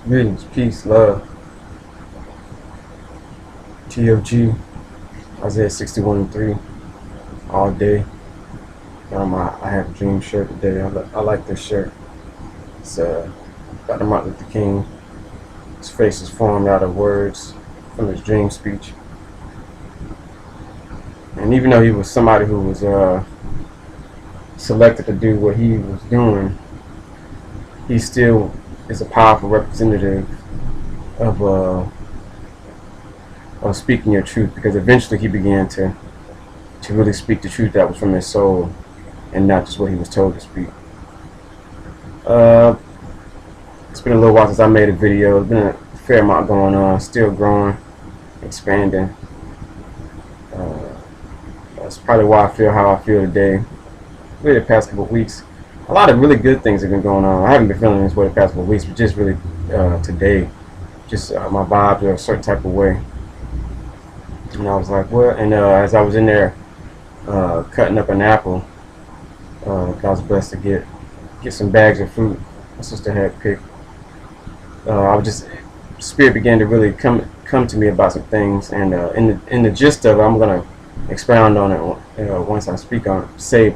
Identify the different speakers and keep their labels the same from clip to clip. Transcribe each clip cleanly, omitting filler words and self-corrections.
Speaker 1: Greetings, peace, love, TOG, Isaiah 61:3, all day. I have a dream shirt today. I like this shirt. It's Dr. Martin Luther King. His face is formed out of words from his dream speech. And even though he was somebody who was selected to do what he was doing, he still is a powerful representative of speaking your truth, because eventually he began to really speak the truth that was from his soul and not just what he was told to speak. It's been a little while since I made a video. There's been a fair amount going on, still growing, expanding. That's probably why I feel how I feel today. Really the past couple of weeks, a lot of really good things have been going on. I haven't been feeling this way the past couple of weeks, but just really today, just my vibes are a certain type of way. And I was like, what? And as I was in there cutting up an apple, I was blessed to get some bags of fruit my sister had picked. I was just, Spirit began to really come to me about some things, and in the gist of it, I'm gonna expound on it once I speak on it, say.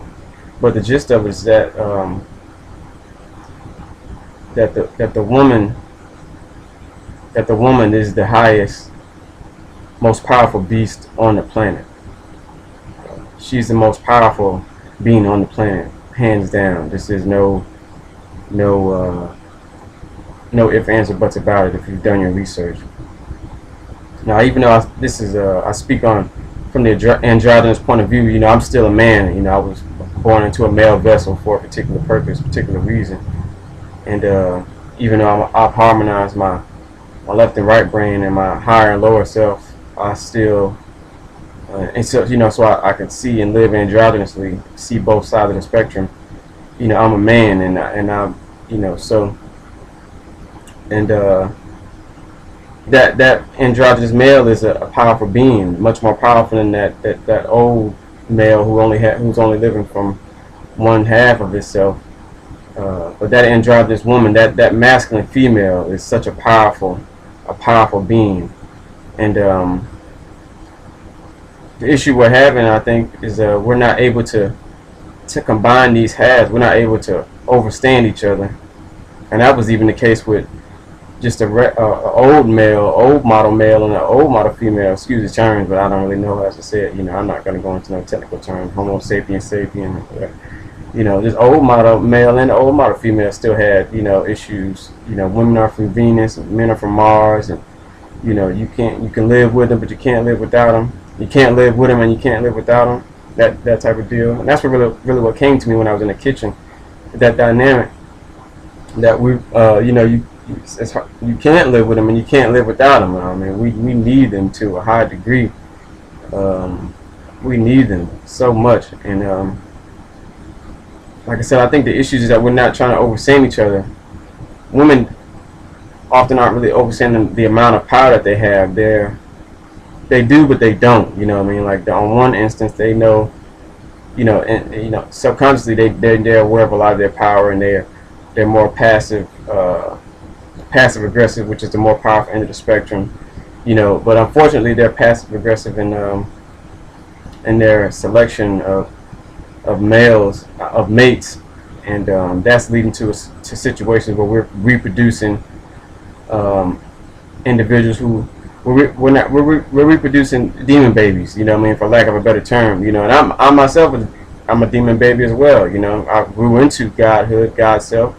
Speaker 1: But the gist of it is that that the woman is the highest, most powerful beast on the planet. She's the most powerful being on the planet, hands down. This is no ifs, ands, or buts about it if you've done your research. Now, even though I speak on from the androgynous point of view, I'm still a man. I was born into a male vessel for a particular purpose, particular reason. And even though I've harmonized my left and right brain and my higher and lower self, I still and so so I can see and live androgynously, see both sides of the spectrum. I'm a man, and I'm so, and that androgynous male is a powerful being, much more powerful than that old male who's only living from one half of himself. But that androgynous woman, that masculine female, is such a powerful being. And the issue we're having, I think, is we're not able to combine these halves. We're not able to overstand each other. And that was even the case with just a old model male and an old model female. Excuse the terms, but I don't really know how to say it. I'm not going to go into no technical term. Homo sapiens sapien. This old model male and the old model female still had issues. Women are from Venus, and men are from Mars, and you can live with them, but you can't live without them. You can't live with them, and you can't live without them. That type of deal. And that's really what came to me when I was in the kitchen. That dynamic. That you can't live with them, and you can't live without them. I mean, we need them to a high degree. We need them so much, and like I said, I think the issue is that we're not trying to overstand each other. Women often aren't really overstanding the amount of power that they have. They do, but they don't. You know what I mean? Like, on one instance, they know, and subconsciously they're aware of a lot of their power, and they're more passive aggressive, which is the more powerful end of the spectrum. But unfortunately, they're passive aggressive in their selection of mates, and that's leading to situations where we're reproducing individuals who we're reproducing demon babies. For lack of a better term. And I myself, I'm a demon baby as well. I grew into godhood, God self.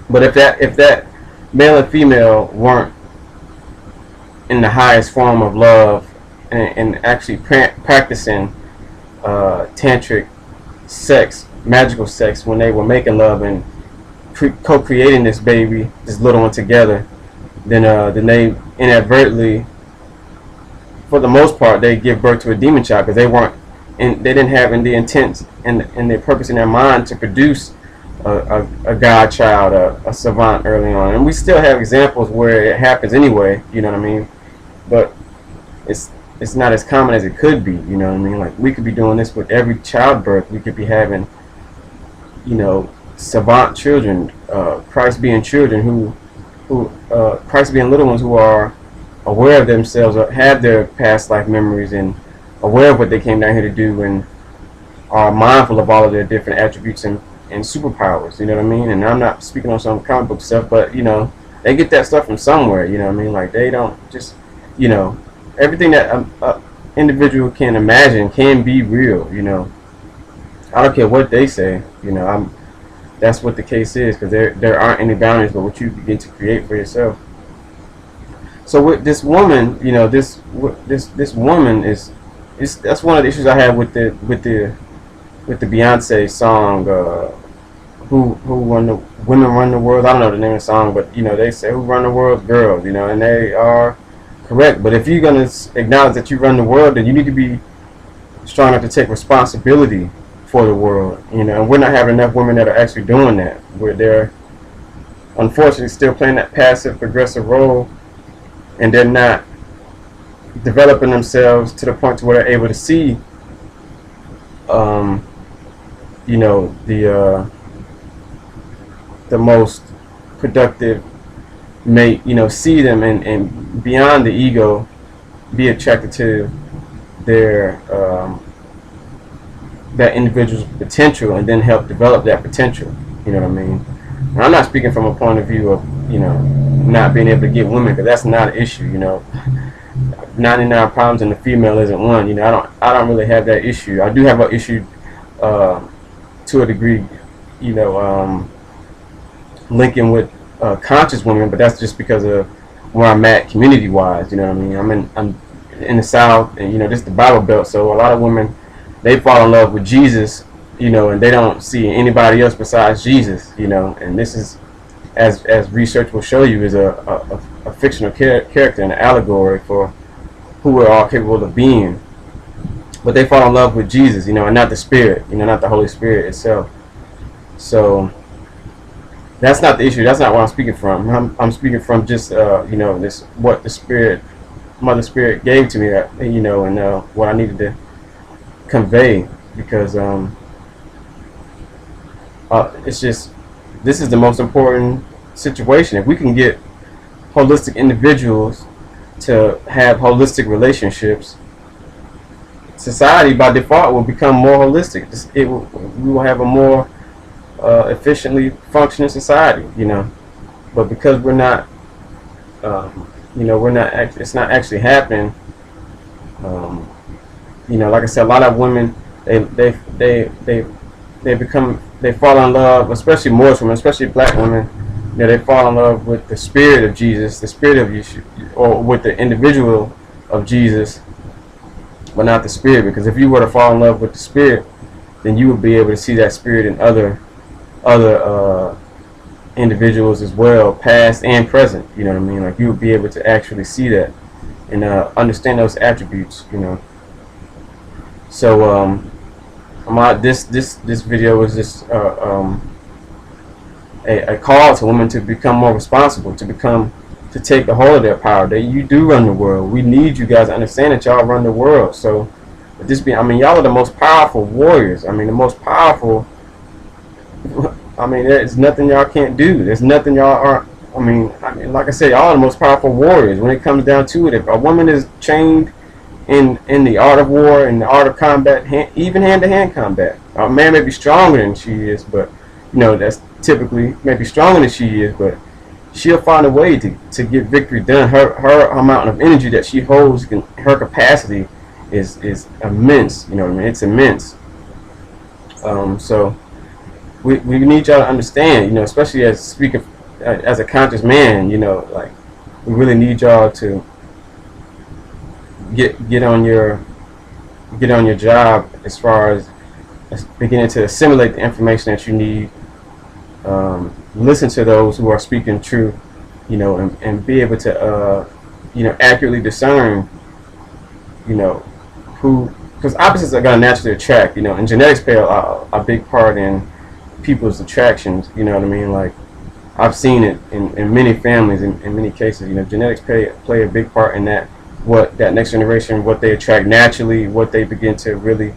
Speaker 1: But if that male and female weren't in the highest form of love and actually practicing tantric sex, magical sex, when they were making love and co-creating this baby, this little one together, then they inadvertently, for the most part, they give birth to a demon child, because they didn't have in the intent and their purpose in their mind to produce a god child, a savant early on. And we still have examples where it happens anyway, you know what I mean? But it's not as common as it could be, you know what I mean? Like, we could be doing this with every childbirth. We could be having, savant children, Christ being children who Christ being little ones who are aware of themselves, or have their past life memories, and aware of what they came down here to do, and are mindful of all of their different attributes and superpowers. You know what I mean? And I'm not speaking on some comic book stuff, but they get that stuff from somewhere. You know what I mean? Like, they don't just, everything that a individual can imagine can be real. I don't care what they say. That's what the case is, because there aren't any boundaries but what you begin to create for yourself. So with this woman, this woman is that's one of the issues I have with the Beyonce song, who run the women run the world. I don't know the name of the song, but they say who run the world, girls. And they are correct. But if you're gonna acknowledge that you run the world, then you need to be strong enough to take responsibility for the world. And we're not having enough women that are actually doing that. Where they're unfortunately still playing that passive progressive role, and they're not developing themselves to the point to where they're able to see the most productive mate, see them and beyond the ego, be attracted to their that individual's potential, and then help develop that potential. You know what I mean? And I'm not speaking from a point of view of not being able to get women, because that's not an issue. 99 problems and the female isn't one. I don't really have that issue. I do have an issue to a degree, linking with conscious women, but that's just because of where I'm at community wise. You know what I mean? I'm in the South, and this is the Bible Belt, so a lot of women, they fall in love with Jesus, and they don't see anybody else besides Jesus, and this is, as research will show you, is a fictional character, and an allegory for who we're all capable of being. But they fall in love with Jesus, and not the Spirit, not the Holy Spirit itself. So that's not the issue. That's not what I'm speaking from. I'm speaking from just this, what the Spirit, Mother Spirit, gave to me, and what I needed to convey, because it's just, this is the most important situation. If we can get holistic individuals to have holistic relationships, society by default will become more holistic. We will have a more efficiently functioning society, But because we're not, it's not actually happening. Like I said, a lot of women, they fall in love, especially Moorish women, especially black women. They fall in love with the spirit of Jesus, the spirit of Yeshua, or with the individual of Jesus, but not the spirit. Because if you were to fall in love with the spirit, then you would be able to see that spirit in other individuals as well, past and present. You know what I mean? Like, you would be able to actually see that and understand those attributes. So this video was just a call to women to become more responsible, to take a hold of their power. That you do run the world. We need you guys to understand that y'all run the world. So y'all are the most powerful warriors. The most powerful. There's nothing y'all can't do. There's nothing y'all aren't. Like I said, y'all are the most powerful warriors. When it comes down to it, if a woman is trained in the art of war, in the art of combat, even hand-to-hand combat, a man may be stronger than she is, but that's typically maybe stronger than she is, but she'll find a way to get victory done. Her amount of energy that she holds, her capacity is immense. It's immense. So we need y'all to understand, especially as as a conscious man, like, we really need y'all to get on your job as far as beginning to assimilate the information that you need. Listen to those who are speaking truth, and be able to accurately discern, who, because opposites are going to naturally attract, and genetics play a big part in people's attractions. You know what I mean? Like, I've seen it in many families, in many cases. Genetics play a big part in that. What that next generation, what they attract naturally, what they begin to really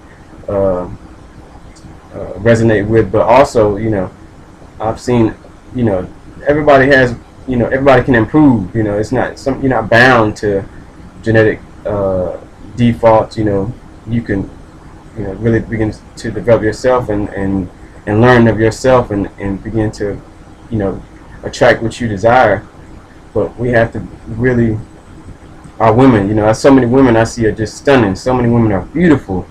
Speaker 1: resonate with. But also, I've seen, everybody has you know, everybody can improve. You know, it's not some, you're not bound to genetic defaults. You know, you can, you know, really begin to develop yourself and learn of yourself and begin to, you know, attract what you desire. But we have to really, our women, you know, so many women I see are just stunning. So many women are beautiful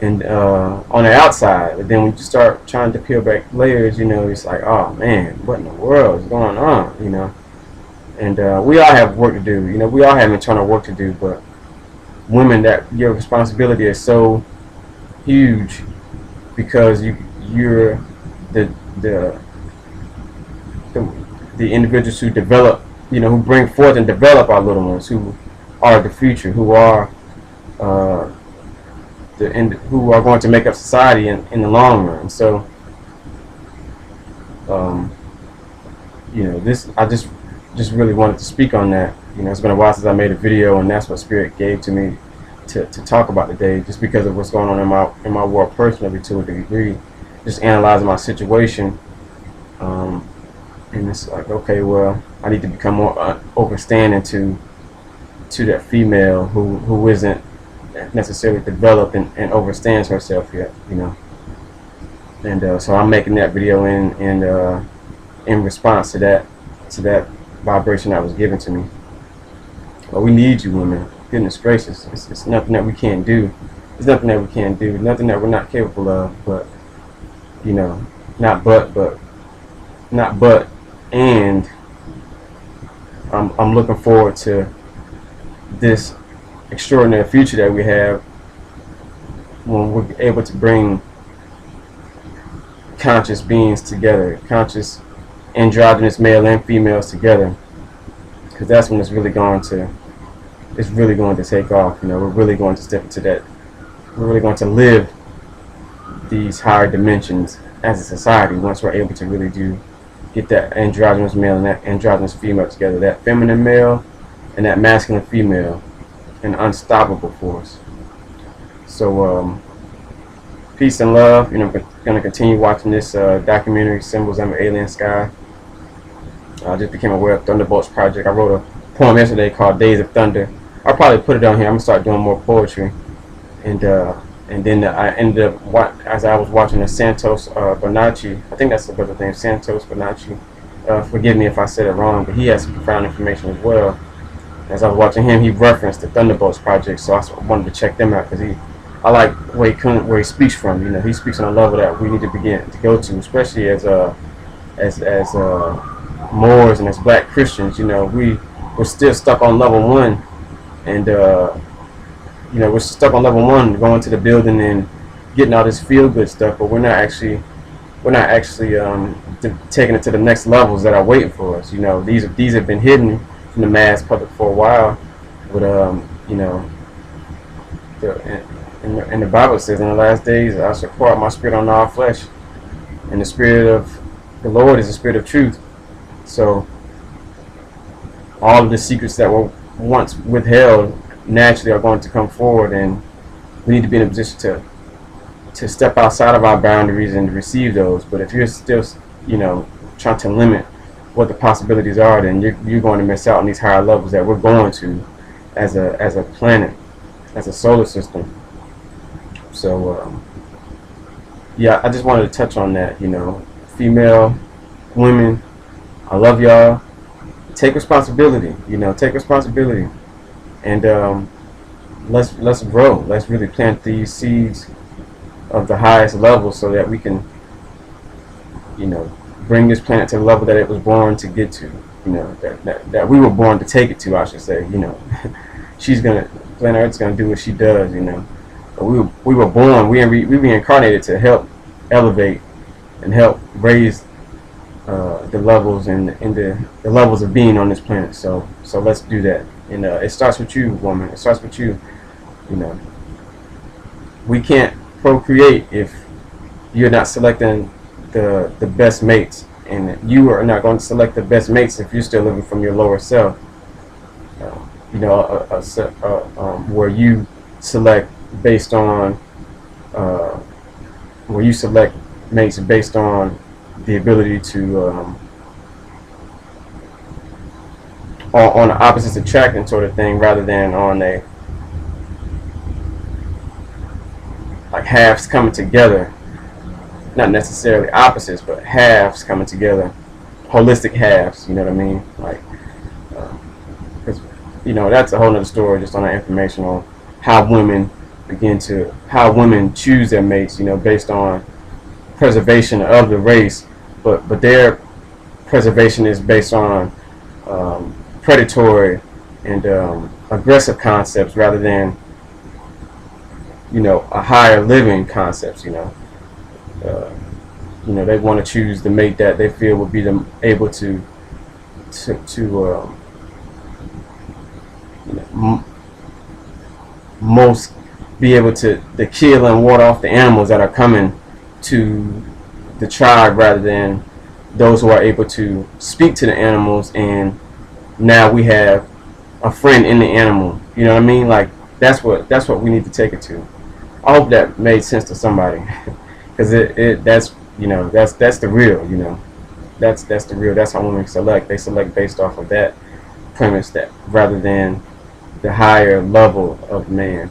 Speaker 1: and on the outside, but then when you start trying to peel back layers, you know, it's like, oh man, what in the world is going on, you know? And we all have work to do, you know, we all have internal work to do, but women, that your responsibility is so huge because you're the individuals who develop, you know, who bring forth and develop our little ones, who are the future, who are who are going to make up society in the long run. So, you know, this, I just really wanted to speak on that. You know, it's been a while since I made a video, and that's what Spirit gave to me to talk about today, just because of what's going on in my world personally to a degree, just analyzing my situation. And it's like, okay, well, I need to become more overstanding to that female who isn't necessarily developed and overstands herself yet, you know. And so I'm making that video in response to that vibration that was given to me. But we need you, women. Goodness gracious, it's nothing that we can't do. There's nothing that we can't do. Nothing that we're not capable of. But, you know, and I'm looking forward to this extraordinary future that we have when we're able to bring conscious beings together, conscious androgynous male and females together, because that's when it's really going to take off. You know, we're really going to step into that. We're really going to live these higher dimensions as a society once we're able to really get that androgynous male and that androgynous female together, that feminine male and that masculine female, an unstoppable force. So peace and love. You know, I'm going to continue watching this documentary, Symbols of an Alien Sky. I just became aware of Thunderbolts Project. I wrote a poem yesterday called Days of Thunder. I'll probably put it on here. I'm going to start doing more poetry. And then I ended up, as I was watching the Santos Bonacci, I think that's the brother's name, Santos Bonacci. Forgive me if I said it wrong, but he has some profound information as well. As I was watching him, he referenced the Thunderbolts Project, so I wanted to check them out because I like where he speaks from. You know, he speaks on a level that we need to begin to go to, especially as Moors and as Black Christians. You know, we're still stuck on level 1, and you know, we're stuck on level 1, going to the building and getting all this feel good stuff, but we're not actually taking it to the next levels that are waiting for us. You know, these have been hidden from the mass public for a while, but you know, and the Bible says, in the last days I shall pour out my spirit on all flesh, and the spirit of the Lord is the spirit of truth. So all of the secrets that were once withheld naturally are going to come forward, and we need to be in a position to step outside of our boundaries and receive those. But if you're still, you know, trying to limit what the possibilities are, then you're going to miss out on these higher levels that we're going to as a planet, as a solar system. So yeah, I just wanted to touch on that. You know, female, women, I love y'all. Take responsibility. You know, take responsibility, and let's grow. Let's really plant these seeds of the highest level so that we can, you know, bring this planet to the level that it was born to get to. You know, that we were born to take it to, I should say. You know, planet Earth's gonna do what she does. You know, but we were born, we reincarnated to help elevate and help raise the levels and the levels of being on this planet. So let's do that. And it starts with you, woman. It starts with you. You know, we can't procreate if you're not selecting the best mates, and you are not going to select the best mates if you're still living from your lower self. You know, where you select based on where you select mates based on the ability to on the opposites attracting sort of thing, rather than on a like halves coming together. Not necessarily opposites, but halves coming together, holistic halves. You know what I mean? Like, because that's a whole nother story, just on that information on how women choose their mates. Based on preservation of the race, but their preservation is based on predatory and aggressive concepts, rather than a higher living concepts. They want to choose the mate that they feel would be able to most be able to kill and ward off the animals that are coming to the tribe, rather than those who are able to speak to the animals, and now we have a friend in the animal. You know what I mean? Like, that's what we need to take it to. I hope that made sense to somebody, because that's the real. That's the real. That's how women select. They select based off of that premise, that rather than the higher level of man.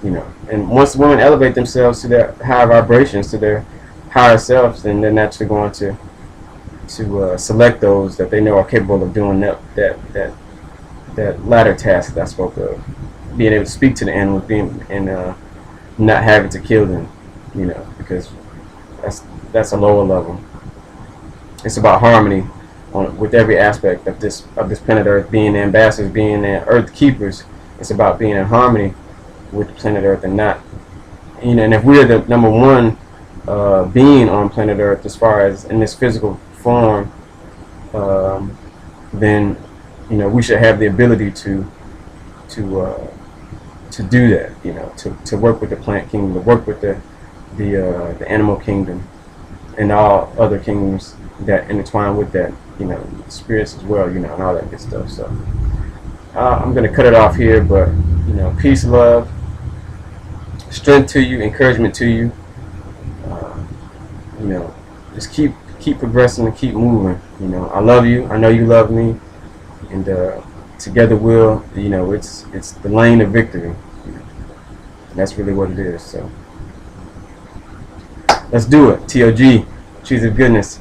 Speaker 1: And once women elevate themselves to their higher vibrations, to their higher selves, then they're naturally going to select those that they know are capable of doing that latter task that I spoke of, being able to speak to the animals, not having to kill them, because that's a lower level. It's about harmony with every aspect of this planet Earth, being the ambassadors, being the Earth keepers. It's about being in harmony with planet Earth, and not, and if we're the number one being on planet Earth as far as in this physical form, then we should have the ability to do that. To work with the plant kingdom, to work with the animal kingdom, and all other kingdoms that intertwine with that. Spirits as well. And all that good stuff. So I'm gonna cut it off here, but peace, love, strength to you, encouragement to you. Just keep progressing and keep moving. I love you. I know you love me, and together we'll. It's the lane of victory. That's really what it is. So let's do it. TOG, trees of goodness.